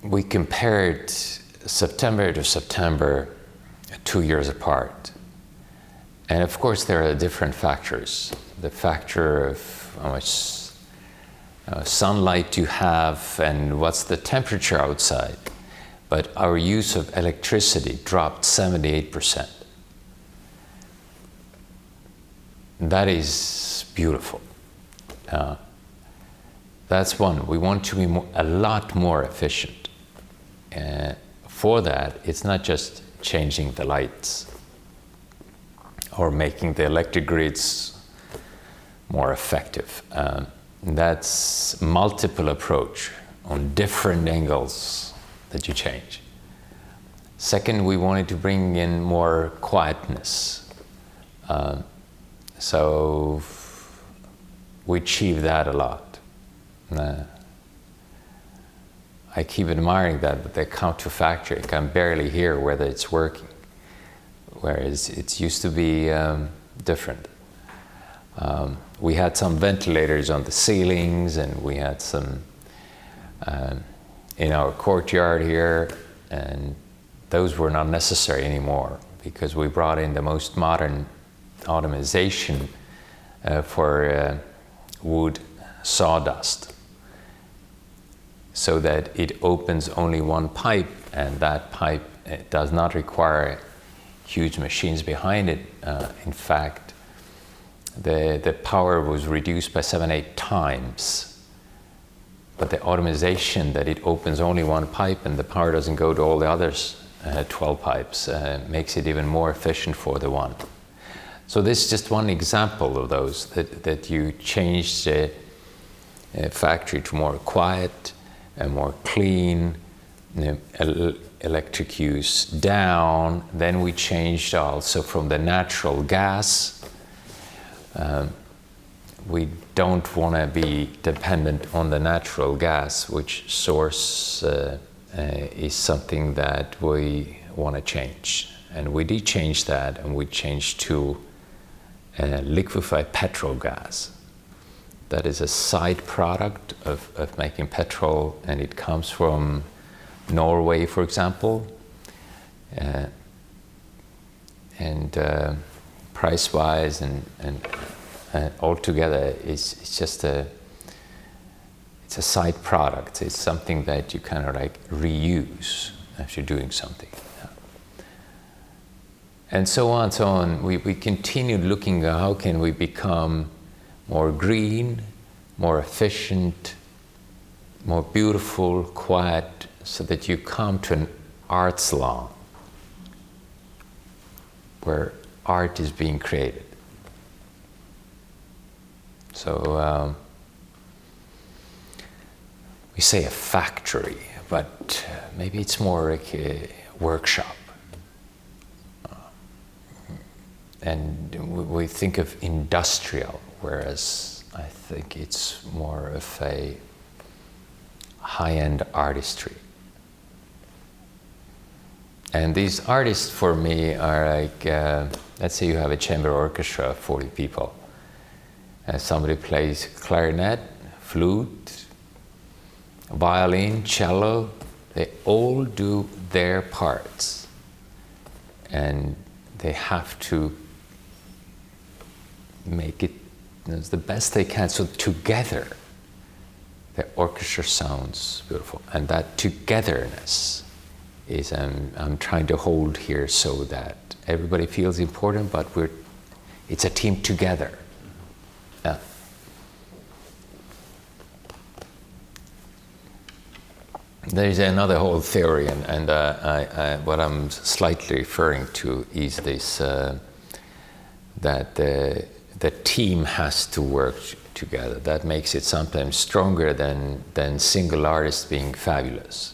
we compared September to September, 2 years apart. And of course there are different factors. The factor of how much sunlight you have and what's the temperature outside. But our use of electricity dropped 78%. That is beautiful. That's one. We want to be a lot more efficient. For that, it's not just changing the lights or making the electric grids more effective. That's multiple approach on different angles that you change. Second, we wanted to bring in more quietness. So we achieved that a lot. I keep admiring that, but they come to factory, I can barely hear whether it's working, whereas it used to be different. We had some ventilators on the ceilings, and we had some in our courtyard here, and those were not necessary anymore because we brought in the most modern automation for wood sawdust, so that it opens only one pipe, and that pipe does not require huge machines behind it. In fact, the power was reduced by 7-8 times, but the automation that it opens only one pipe and the power doesn't go to all the others 12 pipes makes it even more efficient for the one. So this is just one example of those that you change the factory to more quiet and more clean, electric use down. Then we changed also from the natural gas. We don't want to be dependent on the natural gas, which source is something that we want to change. And we did change that, and we changed to liquefied petrol gas. That is a side product of making petrol, and it comes from Norway, for example. Price-wise and altogether, it's just it's a side product. It's something that you kind of like reuse after doing something. And so on, so on. We continued looking at how can we become more green, more efficient, more beautiful, quiet, so that you come to an art salon where art is being created. So we say a factory, but maybe it's more like a workshop. And we think of industrial, whereas I think it's more of a high-end artistry. And these artists for me are like, let's say you have a chamber orchestra of 40 people. Somebody plays clarinet, flute, violin, cello. They all do their parts. And they have to make it the best they can. So together, the orchestra sounds beautiful. And that togetherness is I'm trying to hold here so that everybody feels important, but it's a team together. Yeah. There's another whole theory, and what I'm slightly referring to is this, that the team has to work together. That makes it sometimes stronger than single artists being fabulous.